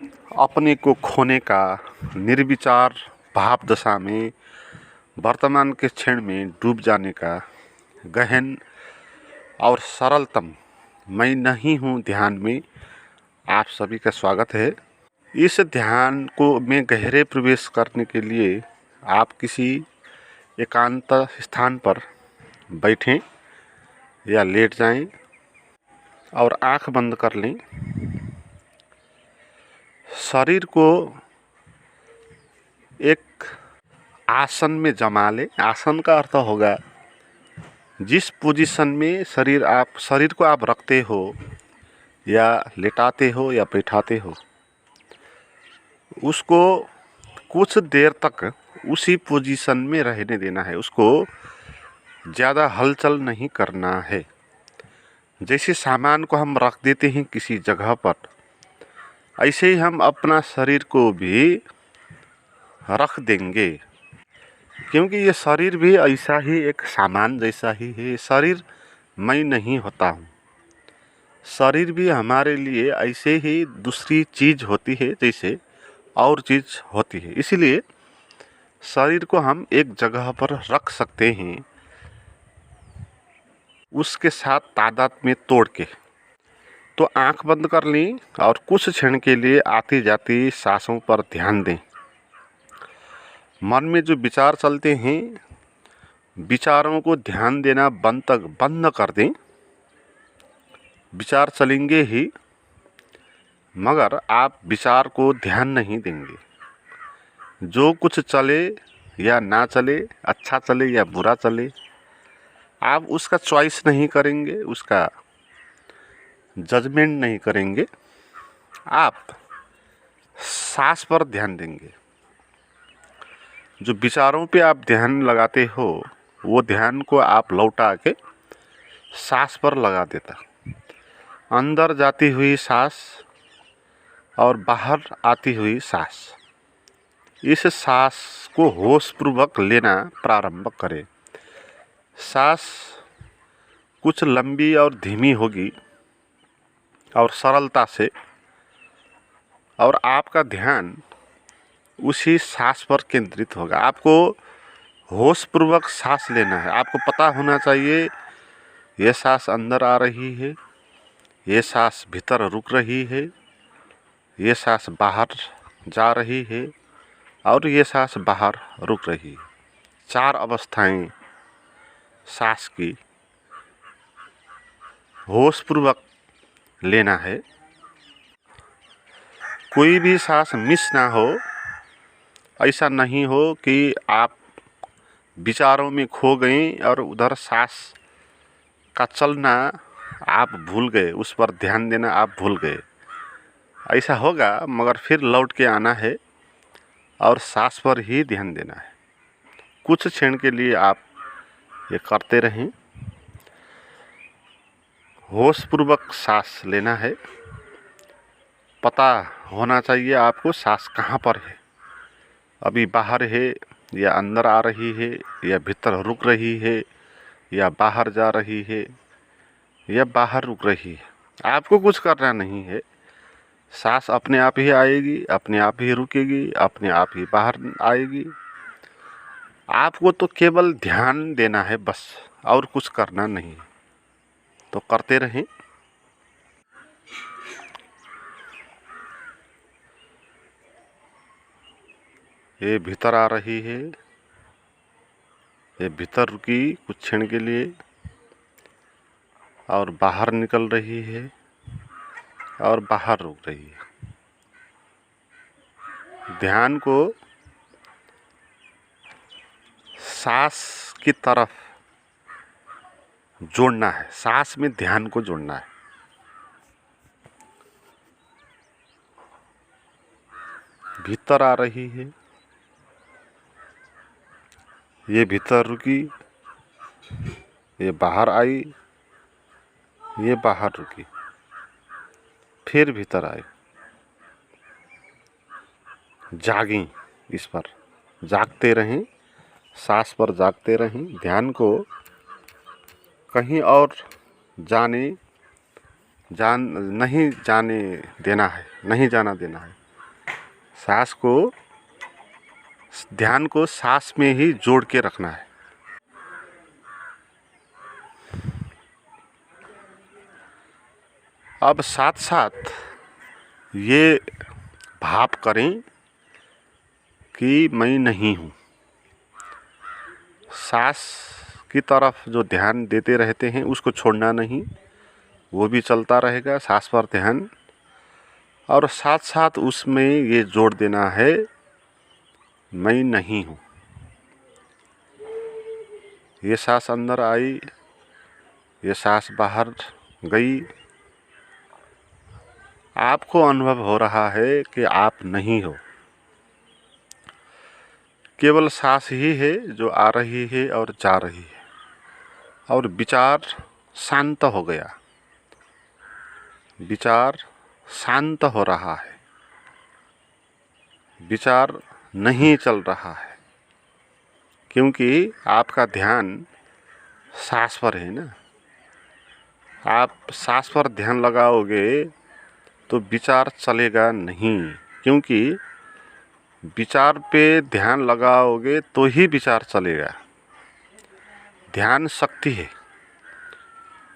अपने को खोने का, निर्विचार भाव दशा में वर्तमान के क्षण में डूब जाने का गहन और सरलतम मैं नहीं हूँ ध्यान में आप सभी का स्वागत है। इस ध्यान को में गहरे प्रवेश करने के लिए आप किसी एकांत स्थान पर बैठें या लेट जाएं और आंख बंद कर लें। शरीर को एक आसन में जमा लें। आसन का अर्थ होगा जिस पोजीशन में शरीर को आप रखते हो या लेटाते हो या बैठाते हो, उसको कुछ देर तक उसी पोजीशन में रहने देना है। उसको ज़्यादा हलचल नहीं करना है। जैसे सामान को हम रख देते हैं किसी जगह पर, ऐसे ही हम अपना शरीर को भी रख देंगे, क्योंकि ये शरीर भी ऐसा ही एक सामान जैसा ही है। शरीर मैं नहीं होता हूँ। शरीर भी हमारे लिए ऐसे ही दूसरी चीज़ होती है जैसे और चीज़ होती है। इसलिए शरीर को हम एक जगह पर रख सकते हैं, उसके साथ तादाद में तोड़ के। तो आंख बंद कर लें और कुछ क्षण के लिए आती जाती सांसों पर ध्यान दें। मन में जो विचार चलते हैं, विचारों को ध्यान देना बंद कर दें। विचार चलेंगे ही, मगर आप विचार को ध्यान नहीं देंगे। जो कुछ चले या ना चले, अच्छा चले या बुरा चले, आप उसका चॉइस नहीं करेंगे, उसका जजमेंट नहीं करेंगे। आप सांस पर ध्यान देंगे। जो विचारों पे आप ध्यान लगाते हो, वो ध्यान को आप लौटा के सांस पर लगा देता। अंदर जाती हुई सांस और बाहर आती हुई सांस, इस सांस को होशपूर्वक लेना प्रारंभ करें। सांस कुछ लंबी और धीमी होगी और सरलता से, और आपका ध्यान उसी सांस पर केंद्रित होगा। आपको होशपूर्वक सांस लेना है। आपको पता होना चाहिए ये सांस अंदर आ रही है, ये सांस भीतर रुक रही है, ये सांस बाहर जा रही है और ये सांस बाहर रुक रही है। 4 अवस्थाएं सांस की होशपूर्वक लेना है। कोई भी सांस मिस ना हो। ऐसा नहीं हो कि आप विचारों में खो गए और उधर सांस का चलना आप भूल गए, उस पर ध्यान देना आप भूल गए। ऐसा होगा, मगर फिर लौट के आना है और सांस पर ही ध्यान देना है। कुछ क्षण के लिए आप ये करते रहें। होशपूर्वक सांस लेना है। पता होना चाहिए आपको सांस कहाँ पर है, अभी बाहर है या अंदर आ रही है या भीतर रुक रही है या बाहर जा रही है या बाहर रुक रही है। आपको कुछ करना नहीं है। सांस अपने आप ही आएगी, अपने आप ही रुकेगी, अपने आप ही बाहर आएगी। आपको तो केवल ध्यान देना है बस, और कुछ करना नहीं है। तो करते रहें। ये भीतर आ रही है, ये भीतर रुकी कुछ क्षण के लिए और बाहर निकल रही है और बाहर रुक रही है। ध्यान को सांस की तरफ जोड़ना है। सांस में ध्यान को जोड़ना है। भीतर आ रही है, ये भीतर रुकी, ये बाहर आई, ये बाहर रुकी, फिर भीतर आई। जागें, इस पर जागते रहें। सांस पर जागते रहें। ध्यान को कहीं और नहीं जाने देना है, नहीं जाना देना है। सांस को, ध्यान को सांस में ही जोड़ के रखना है। अब साथ साथ ये भाव करें कि मैं नहीं हूँ। सांस की तरफ जो ध्यान देते रहते हैं उसको छोड़ना नहीं, वो भी चलता रहेगा, सांस पर ध्यान। और साथ साथ उसमें ये जोड़ देना है, मैं नहीं हूँ। ये सांस अंदर आई, ये सांस बाहर गई, आपको अनुभव हो रहा है कि आप नहीं हो। केवल सांस ही है जो आ रही है और जा रही है, और विचार शांत हो गया, विचार शांत हो रहा है, विचार नहीं चल रहा है, क्योंकि आपका ध्यान सांस पर है ना। आप सांस पर ध्यान लगाओगे तो विचार चलेगा नहीं, क्योंकि विचार पे ध्यान लगाओगे तो ही विचार चलेगा। ध्यान शक्ति है,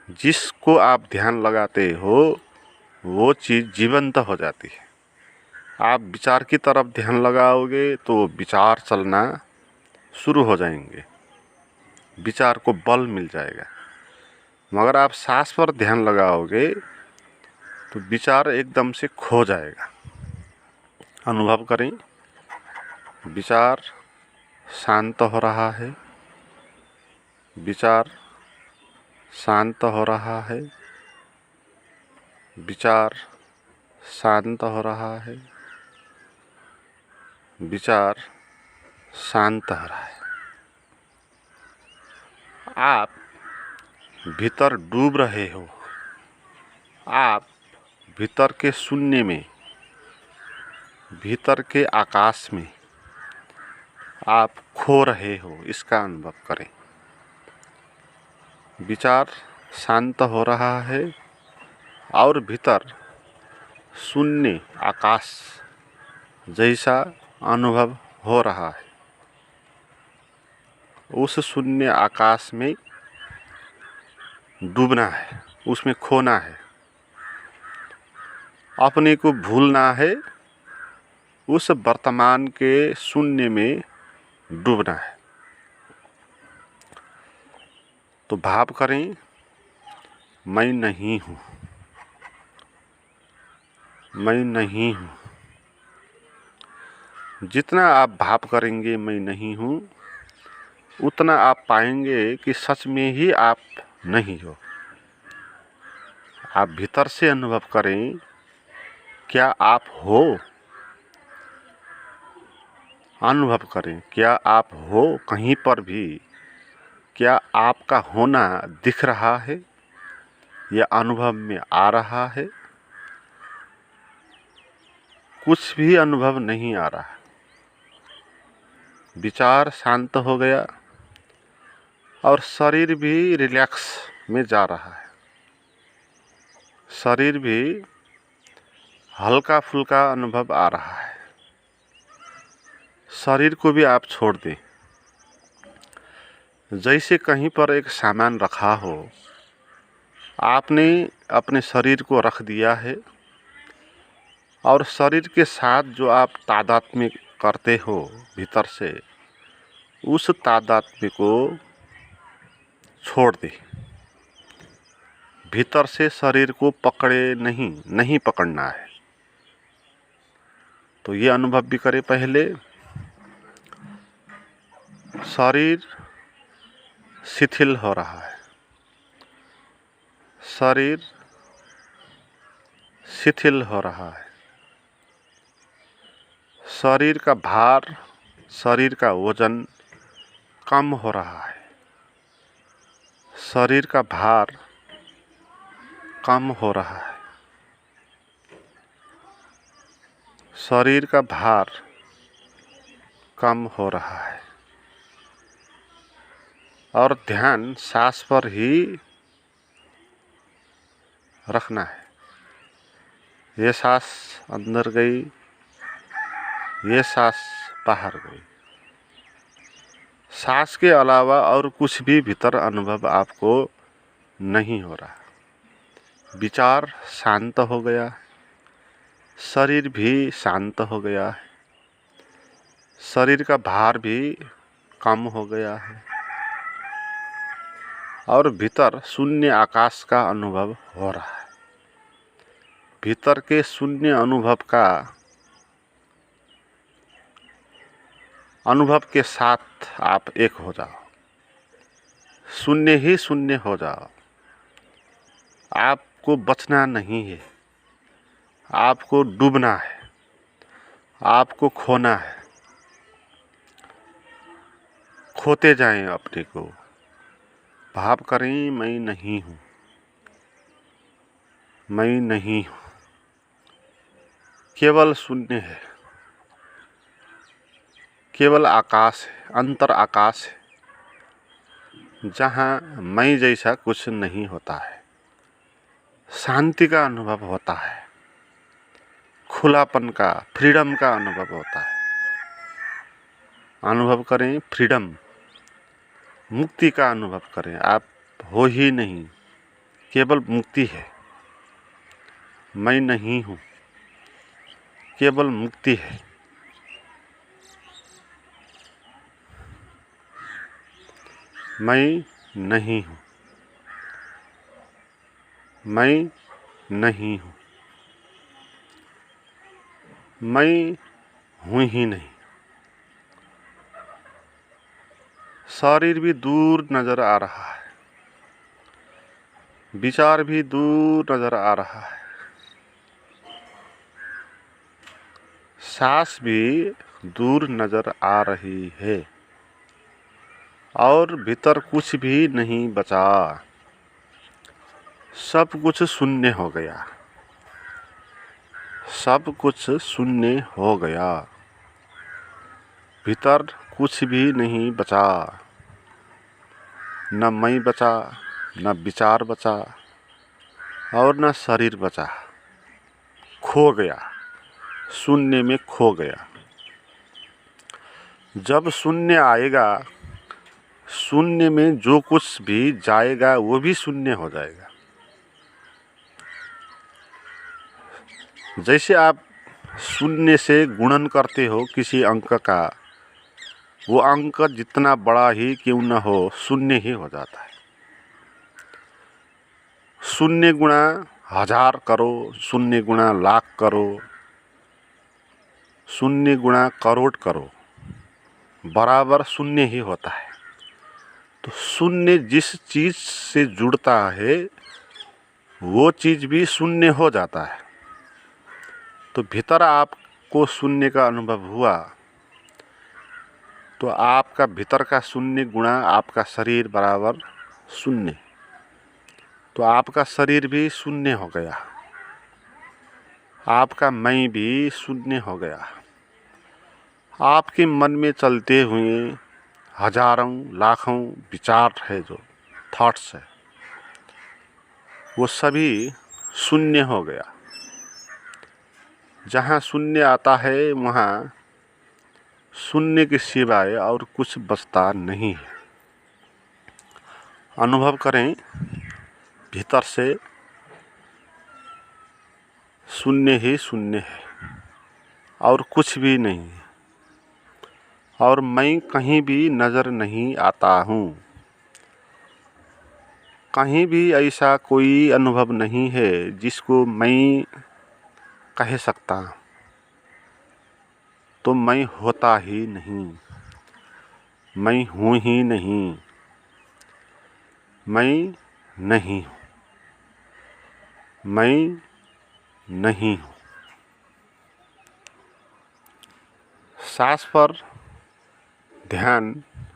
जिसको आप ध्यान लगाते हो वो चीज़ जीवंत हो जाती है। आप विचार की तरफ ध्यान लगाओगे तो विचार चलना शुरू हो जाएंगे, विचार को बल मिल जाएगा। मगर आप सांस पर ध्यान लगाओगे तो विचार एकदम से खो जाएगा। अनुभव करें, विचार शांत हो रहा है, विचार शांत हो रहा है, विचार शांत हो रहा है, विचार शांत हो रहा है। आप भीतर डूब रहे हो, आप भीतर के शून्य में, भीतर के आकाश में आप खो रहे हो, इसका अनुभव करें। विचार शांत हो रहा है और भीतर शून्य आकाश जैसा अनुभव हो रहा है। उस शून्य आकाश में डूबना है, उसमें खोना है, अपने को भूलना है, उस वर्तमान के शून्य में डूबना है। तो भाव करें, मैं नहीं हूँ, मैं नहीं हूँ। जितना आप भाव करेंगे मैं नहीं हूँ, उतना आप पाएंगे कि सच में ही आप नहीं हो। आप भीतर से अनुभव करें, क्या आप हो? अनुभव करें, क्या आप हो कहीं पर भी? क्या आपका होना दिख रहा है या अनुभव में आ रहा है? कुछ भी अनुभव नहीं आ रहा। विचार शांत हो गया और शरीर भी रिलैक्स में जा रहा है। शरीर भी हल्का फुल्का अनुभव आ रहा है। शरीर को भी आप छोड़ दें, जैसे कहीं पर एक सामान रखा हो, आपने अपने शरीर को रख दिया है और शरीर के साथ जो आप तादात्म्य करते हो भीतर से, उस तादात्म्य को छोड़ दे। भीतर से शरीर को पकड़े नहीं पकड़ना है। तो ये अनुभव भी करें। पहले शरीर शिथिल हो रहा है, शरीर शिथिल हो रहा है, शरीर का भार, शरीर का वजन कम हो रहा है, शरीर का भार कम हो रहा है, शरीर का भार कम हो रहा है। और ध्यान सांस पर ही रखना है। ये सांस अंदर गई, ये सांस बाहर गई। सांस के अलावा और कुछ भी भीतर अनुभव आपको नहीं हो रहा। विचार शांत हो गया, शरीर भी शांत हो गया है, शरीर का भार भी कम हो गया है और भीतर शून्य आकाश का अनुभव हो रहा है। भीतर के शून्य अनुभव के साथ आप एक हो जाओ, शून्य ही शून्य हो जाओ। आपको बचना नहीं है, आपको डूबना है, आपको खोना है। खोते जाएं अपने को, भाव करें मैं नहीं हूँ, मैं नहीं हूँ। केवल शून्य है, केवल आकाश है, अंतर आकाश है, जहाँ मैं जैसा कुछ नहीं होता है। शांति का अनुभव होता है, खुलापन का, फ्रीडम का अनुभव होता है। अनुभव करें फ्रीडम, मुक्ति का अनुभव करें। आप हो ही नहीं, केवल मुक्ति है। मैं नहीं हूँ, केवल मुक्ति है। मैं नहीं हूँ, मैं नहीं हूँ, मैं हूँ ही नहीं। शरीर भी दूर नजर आ रहा है, विचार भी दूर नजर आ रहा है, सांस भी दूर नजर आ रही है और भीतर कुछ भी नहीं बचा। सब कुछ शून्य हो गया, सब कुछ शून्य हो गया। भीतर कुछ भी नहीं बचा, न मैं बचा, न विचार बचा और न शरीर बचा। खो गया, शून्य में खो गया। जब शून्य आएगा, शून्य में जो कुछ भी जाएगा वो भी शून्य हो जाएगा। जैसे आप शून्य से गुणन करते हो किसी अंक का, वो अंक जितना बड़ा ही क्यों न हो, शून्य ही हो जाता है। शून्य गुणा 1000 करो, शून्य गुणा लाख करो, शून्य गुणा करोड़ करो, बराबर शून्य ही होता है। तो शून्य जिस चीज से जुड़ता है वो चीज भी शून्य हो जाता है। तो भीतर आपको शून्य का अनुभव हुआ तो आपका भीतर का शून्य गुणा आपका शरीर बराबर शून्य, तो आपका शरीर भी शून्य हो गया, आपका मैं भी शून्य हो गया। आपके मन में चलते हुए हजारों लाखों विचार है, जो थॉट्स है, वो सभी शून्य हो गया। जहाँ शून्य आता है वहाँ शून्य के सिवाय और कुछ बचता नहीं है। अनुभव करें भीतर से शून्य ही शून्य है और कुछ भी नहीं है, और मैं कहीं भी नज़र नहीं आता हूँ। कहीं भी ऐसा कोई अनुभव नहीं है जिसको मैं कह सकता, तो मैं होता ही नहीं, मैं हूँ ही नहीं, मैं नहीं हूँ, मैं नहीं हूँ। सांस पर ध्यान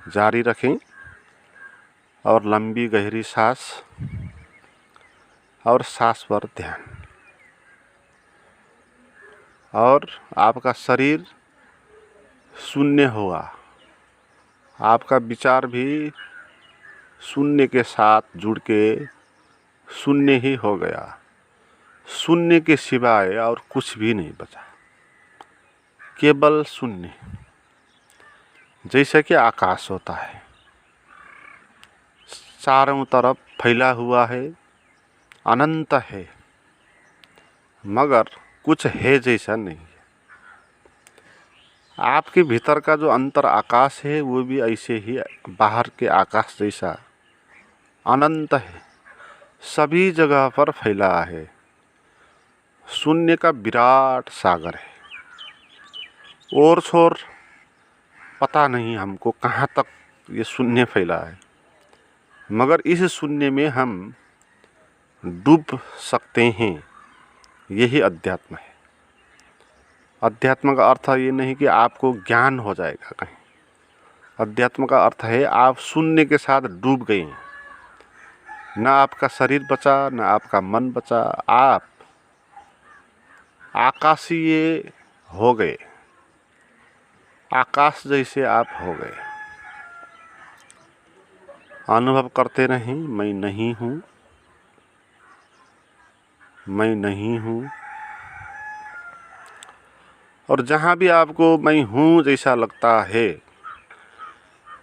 जारी रखें और लंबी गहरी सांस और सांस पर ध्यान, और आपका शरीर शून्य हुआ, आपका विचार भी शून्य के साथ जुड़ के शून्य ही हो गया। शून्य के सिवाय और कुछ भी नहीं बचा, केवल शून्य, जैसे कि आकाश होता है, चारों तरफ फैला हुआ है, अनंत है, मगर कुछ है जैसा नहीं। आपके भीतर का जो अंतर आकाश है वो भी ऐसे ही बाहर के आकाश जैसा अनंत है, सभी जगह पर फैला है। शून्य का विराट सागर है, और छोर पता नहीं हमको कहाँ तक ये शून्य फैला है, मगर इस शून्य में हम डूब सकते हैं। यही अध्यात्म है। अध्यात्म का अर्थ ये नहीं कि आपको ज्ञान हो जाएगा कहीं। अध्यात्म का अर्थ है आप शून्य के साथ डूब गए, ना आपका शरीर बचा, ना आपका मन बचा, आप आकाशीय हो गए, आकाश जैसे आप हो गए। अनुभव करते रहें, मैं नहीं हूँ, मैं नहीं हूँ। और जहाँ भी आपको मैं हूँ जैसा लगता है,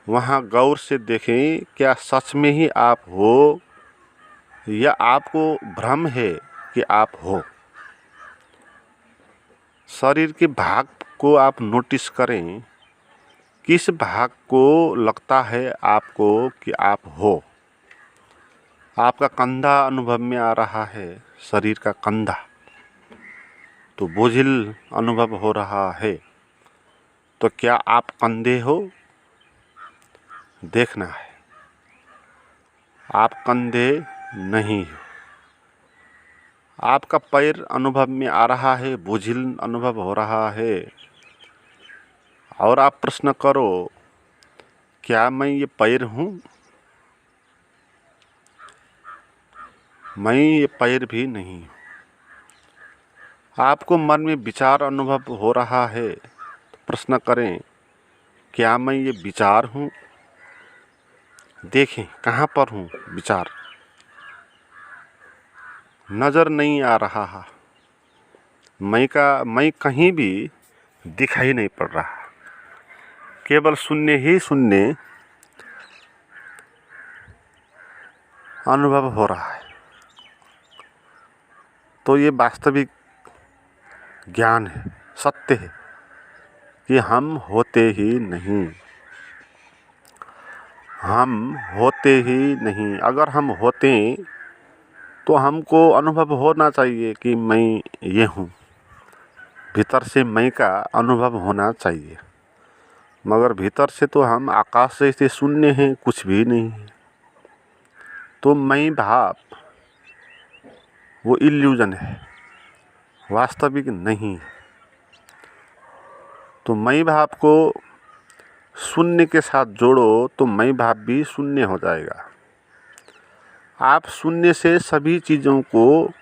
वहाँ गौर से देखें क्या सच में ही आप हो या आपको भ्रम है कि आप हो। शरीर के भाग को आप नोटिस करें, किस भाग को लगता है आपको कि आप हो। आपका कंधा अनुभव में आ रहा है, शरीर का कंधा, तो बोझिल अनुभव हो रहा है, तो क्या आप कंधे हो? देखना है, आप कंधे नहीं हो। आपका पैर अनुभव में आ रहा है, बोझिल अनुभव हो रहा है, और आप प्रश्न करो, क्या मैं ये पैर हूँ? मैं ये पैर भी नहीं हूँ। आपको मन में विचार अनुभव हो रहा है, तो प्रश्न करें, क्या मैं ये विचार हूँ? देखें कहाँ पर हूँ विचार। नज़र नहीं आ रहा है, मैं कहीं भी दिखाई नहीं पड़ रहा, केवल शून्य ही शून्य अनुभव हो रहा है। तो ये वास्तविक ज्ञान है, सत्य है कि हम होते ही नहीं, हम होते ही नहीं। अगर हम होते तो हमको अनुभव होना चाहिए कि मैं ये हूँ, भीतर से मैं का अनुभव होना चाहिए, मगर भीतर से तो हम आकाश जैसे शून्य हैं, कुछ भी नहीं है। तो मैं भाव वो इल्यूजन है, वास्तविक नहीं है। तो मैं भाव को शून्य के साथ जोड़ो तो मैं भाव भी शून्य हो जाएगा। आप शून्य से सभी चीज़ों को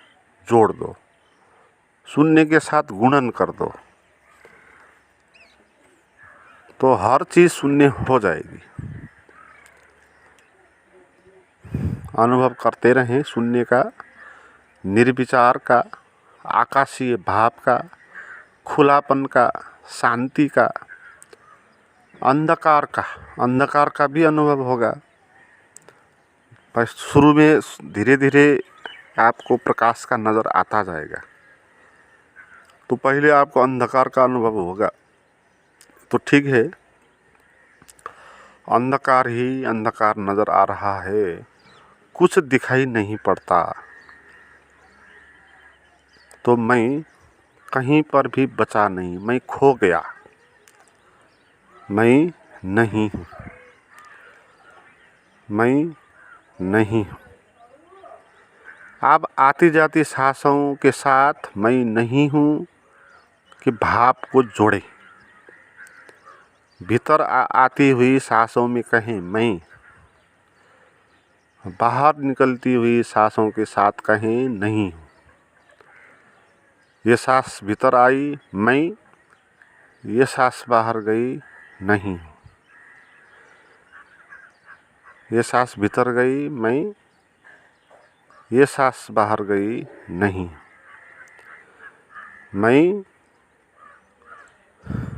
जोड़ दो, शून्य के साथ गुणन कर दो, तो हर चीज़ शून्य हो जाएगी। अनुभव करते रहें शून्य का, निर्विचार का, आकाशीय भाव का, खुलापन का, शांति का, अंधकार का भी अनुभव होगा। पर शुरू में धीरे धीरे आपको प्रकाश का नज़र आता जाएगा, तो पहले आपको अंधकार का अनुभव होगा, तो ठीक है, अंधकार ही अंधकार नज़र आ रहा है, कुछ दिखाई नहीं पड़ता, तो मैं कहीं पर भी बचा नहीं, मैं खो गया, मैं नहीं हूँ, मैं नहीं हूँ। आप आती जाती सांसों के साथ मैं नहीं हूँ कि भाव को जोड़े, भीतर आती हुई सांसों में कहें मैं, बाहर निकलती हुई सांसों के साथ कहें नहीं हूँ। ये सांस भीतर आई मैं, ये सांस बाहर गई नहीं हूँ, ये सांस भीतर गई मैं, ये सांस बाहर गई नहीं। मैं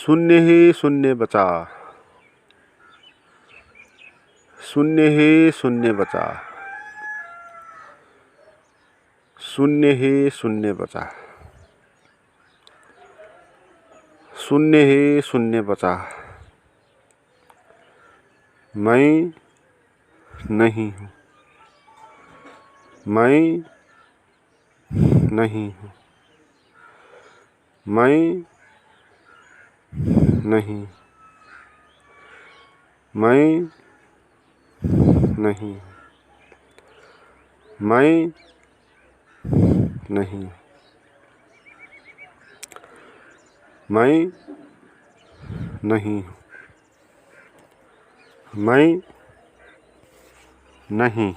शून्य ही शून्य बचा, शून्य ही शून्य बचा, शून्य ही शून्य बचा, शून्य ही शून्य बचा। मैं नहीं हूँ, मैं नहीं हूँ, मैं नहीं, मैं नहीं, मैं नहीं, मैं नहीं, मैं नहीं,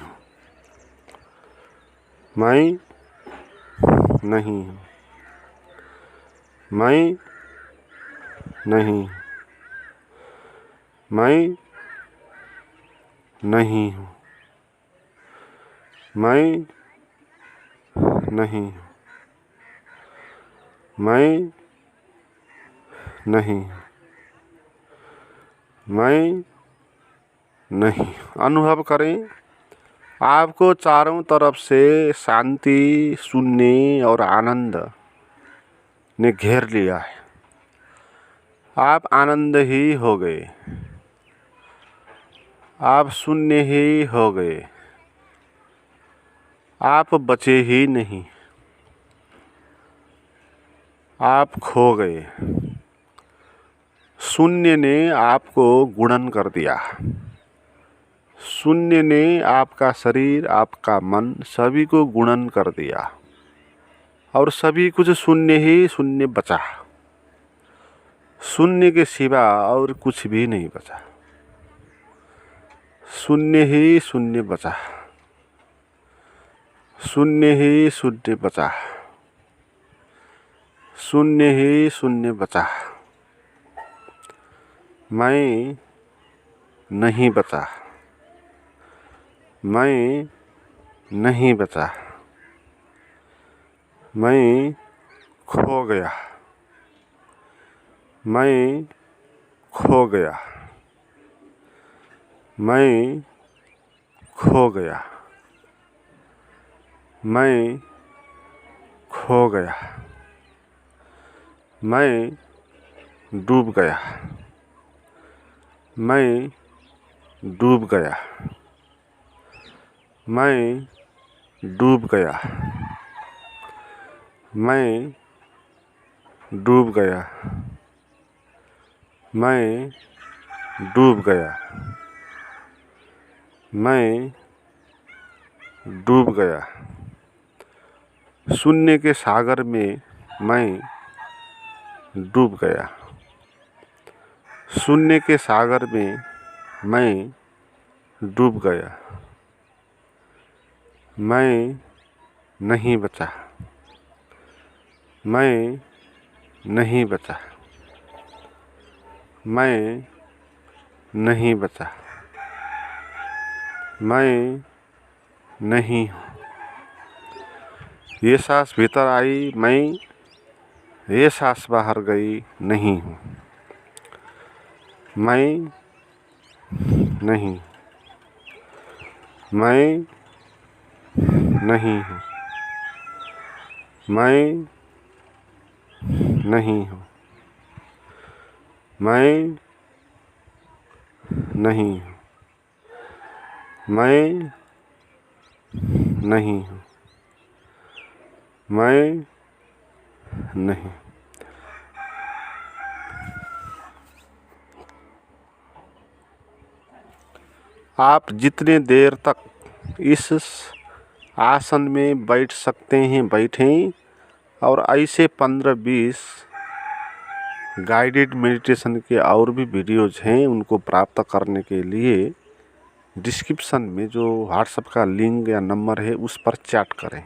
मैं नहीं, मैं नहीं, मैं नहीं हूँ, मैं नहीं, मैं नहीं, मैं नहीं। अनुभव करें, आपको चारों तरफ से शांति, शून्य और आनंद ने घेर लिया है। आप आनंद ही हो गए, आप शून्य ही हो गए, आप बचे ही नहीं, आप खो गए। शून्य ने आपको गुणन कर दिया, शून्य ने आपका शरीर, आपका मन सभी को गुणन कर दिया और सभी कुछ शून्य ही शून्य बचा। शून्य के सिवा और कुछ भी नहीं बचा, शून्य ही शून्य बचा, शून्य ही शून्य बचा, शून्य ही शून्य बचा। मैं नहीं बचा, मैं नहीं बचा, मैं खो गया, मैं खो गया, मैं खो गया, मैं खो गया, मैं डूब गया, मैं डूब गया, मैं डूब गया, मैं डूब गया, मैं डूब गया, मैं डूब गया। शून्य के सागर में मैं डूब गया, शून्य के सागर में मैं डूब गया, मैं नहीं बचा, मैं नहीं बचा, मैं नहीं बचा, मैं नहीं हूँ। ये सांस भीतर आई मैं, ये सांस बाहर गई नहीं हूँ, मैं नहीं, मैं नहीं हूँ, मैं नहीं हूँ, मैं नहीं हूँ, मैं नहीं हूँ, मैं नहीं। आप जितने देर तक इस आसन में बैठ सकते हैं बैठें और ऐसे 15-20 गाइडेड मेडिटेशन के और भी वीडियोज़ हैं, उनको प्राप्त करने के लिए डिस्क्रिप्शन में जो व्हाट्सएप का लिंक या नंबर है उस पर चैट करें।